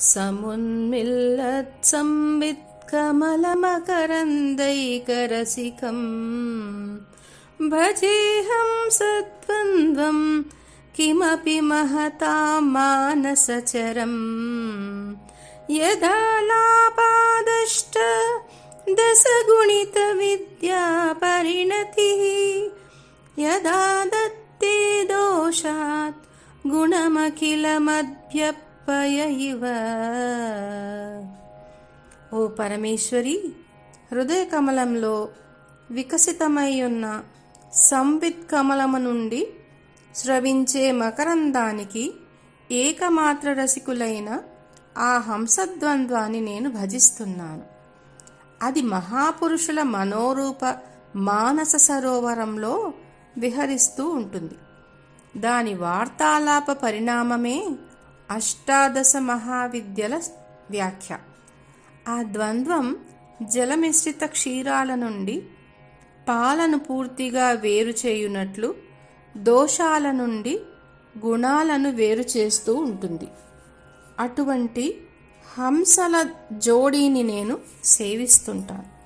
समुन्मिल्लत्संवित्कमलमकरन्दैकरसिकं भजेऽहं सद्वन्द्वं किमपि महतां मानसचरम् यदालापादष्ट दशगुणितविद्या परिणतिः यदा दत्ते दोषात् गुणमखिलमध्यपय इव। ఓ పరమేశ్వరి, హృదయ కమలంలో వికసితమై ఉన్న సంవిత్ కమలము నుండి స్రవించే మకరందానికి ఏకమాత్ర రసికులైన ఆ హంసద్వంద్వాన్ని నేను భజిస్తున్నాను. అది మహాపురుషుల మనోరూప మానస సరోవరంలో విహరిస్తూ ఉంటుంది. దాని వార్తాలాప పరిణామమే అష్టాదశ మహావిద్యల వ్యాఖ్య. ఆ ద్వంద్వం జలమిశ్రిత క్షీరాల నుండి పాలను పూర్తిగా వేరు చేయునట్లు దోషాల నుండి గుణాలను వేరు చేస్తూ ఉంటుంది. అటువంటి హంసల జోడీని నేను సేవిస్తుంటాను.